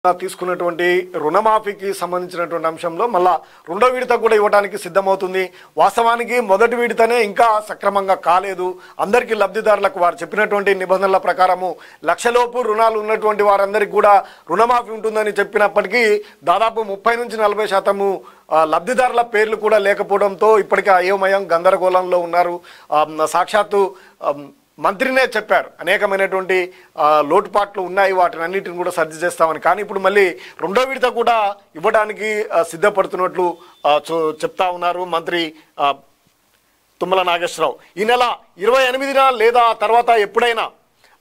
తీసుకున్నటువంటి రుణమాఫీకి సంబంధించినటువంటి అంశంలో మళ్ళా రెండో విడత కూడా ఇవ్వడానికి సిద్ధమవుతుంది. వాస్తవానికి మొదటి విడతనే ఇంకా సక్రమంగా కాలేదు. అందరికీ లబ్ధిదారులకు వారు చెప్పినటువంటి నిబంధనల ప్రకారము లక్షలోపు రుణాలు ఉన్నటువంటి వారందరికీ కూడా రుణమాఫీ ఉంటుందని చెప్పినప్పటికీ దాదాపు 30 నుంచి 40% లబ్ధిదారుల పేర్లు కూడా లేకపోవడంతో ఇప్పటికే అయోమయం గందరగోళంలో ఉన్నారు. సాక్షాత్తు మంత్రినే చెప్పారు అనేకమైనటువంటి లోటుపాట్లు ఉన్నాయి, వాటిని అన్నిటిని కూడా సర్ది చేస్తామని. కానీ ఇప్పుడు మళ్ళీ రెండో విడత కూడా ఇవ్వడానికి సిద్ధపడుతున్నట్లు చెప్తా ఉన్నారు మంత్రి తుమ్మల నాగేశ్వరరావు. ఈ నెల 28న లేదా తర్వాత ఎప్పుడైనా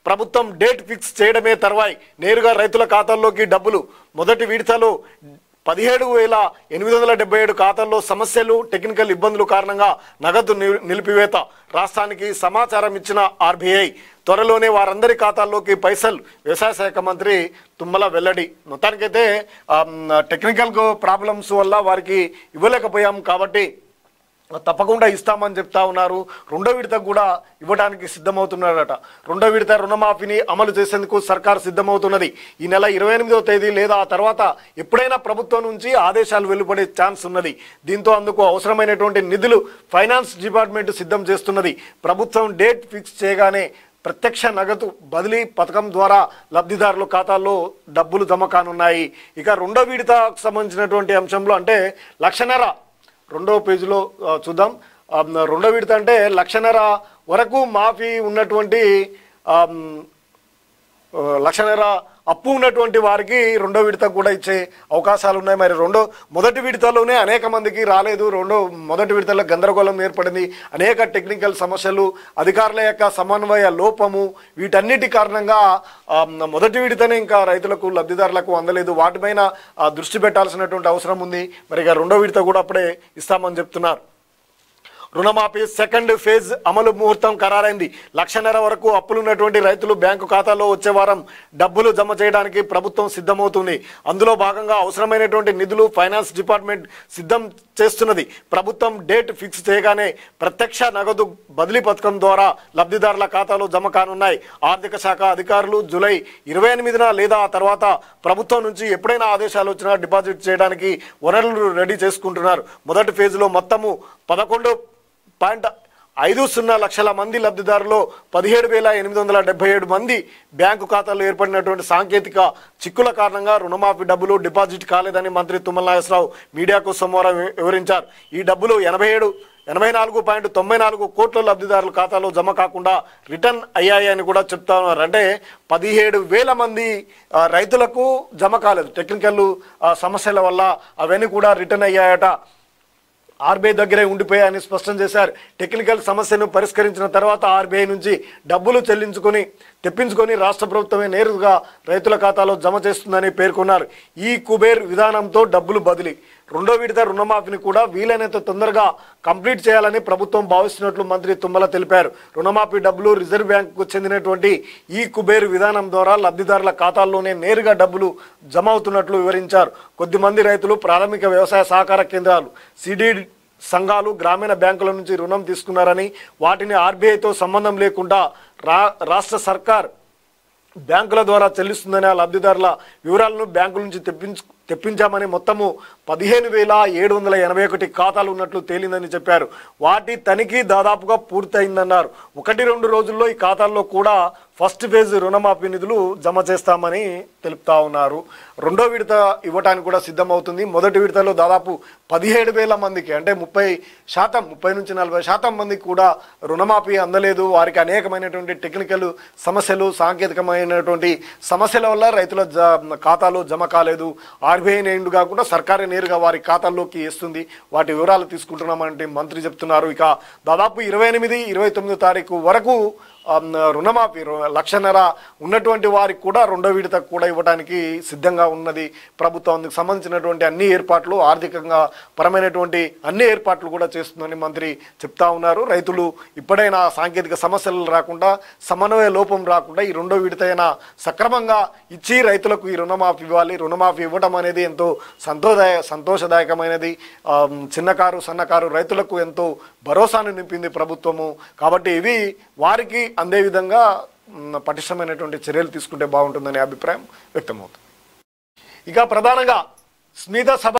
ప్రభుత్వం డేట్ ఫిక్స్ చేయడమే తర్వాయి నేరుగా రైతుల ఖాతాల్లోకి డబ్బులు. మొదటి విడతలో 17,877 ఖాతాల్లో సమస్యలు, టెక్నికల్ ఇబ్బందుల కారణంగా నగదు నిలిపివేత. రాష్ట్రానికి సమాచారం ఇచ్చిన ఆర్బీఐ త్వరలోనే వారందరి ఖాతాల్లోకి పైసలు. వ్యవసాయ శాఖ మంత్రి తుమ్మల వెల్లడి. మొత్తానికైతే టెక్నికల్ ప్రాబ్లమ్స్ వల్ల వారికి ఇవ్వలేకపోయాం కాబట్టి తప్పకుండా ఇస్తామని చెప్తా ఉన్నారు. రెండో విడత కూడా ఇవ్వడానికి సిద్ధమవుతున్నారట. రెండో విడత రుణమాఫీని అమలు చేసేందుకు సర్కారు సిద్ధమవుతున్నది. ఈ నెల 28వ తేదీ లేదా ఆ తర్వాత ఎప్పుడైనా ప్రభుత్వం నుంచి ఆదేశాలు వెలువడే ఛాన్స్ ఉన్నది. దీంతో అందుకు అవసరమైనటువంటి నిధులు ఫైనాన్స్ డిపార్ట్మెంట్ సిద్ధం చేస్తున్నది. ప్రభుత్వం డేట్ ఫిక్స్ చేయగానే ప్రత్యక్ష నగదు బదిలీ పథకం ద్వారా లబ్ధిదారుల ఖాతాల్లో డబ్బులు జమ కానున్నాయి. ఇక రెండో విడతకు సంబంధించినటువంటి అంశంలో అంటే 1,50,000 రెండో పేజీలో చూద్దాం. రెండో విడత అంటే 1,50,000 వరకు మాఫీ ఉన్నటువంటి 1,50,000 అప్పు ఉన్నటువంటి వారికి రెండో విడత కూడా ఇచ్చే అవకాశాలు ఉన్నాయి. మరి మొదటి విడతలోనే అనేక మందికి రాలేదు. మొదటి విడతలో గందరగోళం ఏర్పడింది. అనేక టెక్నికల్ సమస్యలు, అధికారుల యొక్క సమన్వయ లోపము, వీటన్నిటి కారణంగా మొదటి విడతనే ఇంకా రైతులకు లబ్ధిదారులకు అందలేదు. వాటిపైన దృష్టి పెట్టాల్సినటువంటి అవసరం ఉంది. మరి ఇక రెండో విడత కూడా అప్పుడే ఇస్తామని చెప్తున్నారు. రుణమాఫీ సెకండ్ ఫేజ్ అమలు ముహూర్తం ఖరారైంది. 1,50,000 వరకు అప్పులున్నటువంటి రైతులు బ్యాంకు ఖాతాలో వచ్చే వారం డబ్బులు జమ చేయడానికి ప్రభుత్వం సిద్ధమవుతుంది. అందులో భాగంగా అవసరమైనటువంటి నిధులు ఫైనాన్స్ డిపార్ట్మెంట్ సిద్ధం చేస్తున్నది. ప్రభుత్వం డేట్ ఫిక్స్ చేయగానే ప్రత్యక్ష నగదు బదిలీ పథకం ద్వారా లబ్ధిదారుల ఖాతాలో జమ కానున్నాయి. ఆర్థిక శాఖ అధికారులు జూలై 28న లేదా ఆ తర్వాత ప్రభుత్వం నుంచి ఎప్పుడైనా ఆదేశాలు వచ్చినా డిపాజిట్ చేయడానికి వనరులు రెడీ చేసుకుంటున్నారు. మొదటి ఫేజ్లో మొత్తము 11.50 లక్షల మంది లబ్ధిదారులు 17,877 మంది బ్యాంకు ఖాతాల్లో ఏర్పడినటువంటి సాంకేతిక చిక్కుల కారణంగా రుణమాఫీ డబ్బులు డిపాజిట్ కాలేదని మంత్రి తుమ్మల నాగేశ్వరరావు మీడియాకు సోమవారం వివరించారు. ఈ డబ్బులు 84.94 కోట్ల లబ్ధిదారుల ఖాతాలో జమ కాకుండా రిటర్న్ అయ్యాయని కూడా చెప్తా ఉన్నారు. అంటే 17,000 మంది రైతులకు జమ కాలేదు. టెక్నికల్ సమస్యల వల్ల అవన్నీ కూడా రిటర్న్ అయ్యాయట. ఆర్బీఐ దగ్గరే ఉండిపోయాయని స్పష్టం చేశారు. టెక్నికల్ సమస్యను పరిష్కరించిన తర్వాత ఆర్బీఐ నుంచి డబ్బులు తెప్పించుకొని రాష్ట్ర ప్రభుత్వమే నేరుగా రైతుల ఖాతాలో జమ చేస్తుందని పేర్కొన్నారు. ఈ కుబేర్ విధానంతో డబ్బులు బదిలీ. రెండో విడత రుణమాఫీని కూడా వీలైనంత తొందరగా కంప్లీట్ చేయాలని ప్రభుత్వం భావిస్తున్నట్లు మంత్రి తుమ్మల తెలిపారు. రుణమాఫీ డబ్బులు రిజర్వ్ బ్యాంకుకు చెందినటువంటి ఈ కుబేర్ విధానం ద్వారా లబ్ధిదారుల ఖాతాల్లోనే నేరుగా డబ్బులు జమ అవుతున్నట్లు వివరించారు. కొద్దిమంది రైతులు ప్రాథమిక వ్యవసాయ సహకార కేంద్రాలు, సిడి సంఘాలు, గ్రామీణ బ్యాంకుల నుంచి రుణం తీసుకున్నారని, వాటిని ఆర్బీఐతో సంబంధం లేకుండా రాష్ట్ర సర్కార్ బ్యాంకుల ద్వారా చెల్లిస్తుందని ఆ లబ్ధిదారుల వివరాలను బ్యాంకుల నుంచి తెప్పించామని మొత్తము 15,781 ఖాతాలు ఉన్నట్లు తేలిందని చెప్పారు. వాటి తనిఖీ దాదాపుగా పూర్తయిందన్నారు. 1-2 రోజుల్లో ఈ ఖాతాల్లో కూడా ఫస్ట్ ఫేజ్ రుణమాఫీ నిధులు జమ చేస్తామని తెలుపుతా ఉన్నారు. రెండో విడత ఇవ్వడానికి కూడా సిద్ధమవుతుంది. మొదటి విడతలో దాదాపు 17,000 మందికి అంటే 30 నుంచి 40% మందికి కూడా రుణమాఫీ అందలేదు. వారికి అనేకమైనటువంటి టెక్నికల్ సమస్యలు, సాంకేతికమైనటువంటి సమస్యల వల్ల రైతుల ఖాతాలో జమ కాలేదు. ఆర్బీఐ నేరుగా కాకుండా సర్కారే నేరుగా వారి ఖాతాల్లోకి వేస్తుంది. వాటి వివరాలు తీసుకుంటున్నామంటే మంత్రి చెప్తున్నారు. ఇక దాదాపు 28, 29 తారీఖు వరకు రుణమాఫీ 1,50,000 ఉన్నటువంటి వారికి కూడా రెండో విడత కూడా ఇవ్వడానికి సిద్ధంగా ఉన్నది ప్రభుత్వం. అందుకు సంబంధించినటువంటి అన్ని ఏర్పాట్లు, ఆర్థికంగా పరమైనటువంటి అన్ని ఏర్పాట్లు కూడా చేస్తుందని మంత్రి చెప్తా ఉన్నారు. రైతులు ఇప్పుడైనా సాంకేతిక సమస్యలు రాకుండా, సమన్వయ లోపం రాకుండా ఈ రెండో విడత అయినా సక్రమంగా ఇచ్చి రైతులకు ఈ రుణమాఫీ ఇవ్వాలి. రుణమాఫీ ఇవ్వడం అనేది ఎంతో సంతోషదాయకమైనది. చిన్నకారు, సన్నకారు రైతులకు ఎంతో భరోసాను నింపింది ప్రభుత్వము. కాబట్టి ఇవి వారికి అందే విధంగా పటిష్టమైనటువంటి చర్యలు తీసుకుంటే బాగుంటుందనే అభిప్రాయం వ్యక్తమవుతుంది. ఇక ప్రధానంగా స్మిత సభ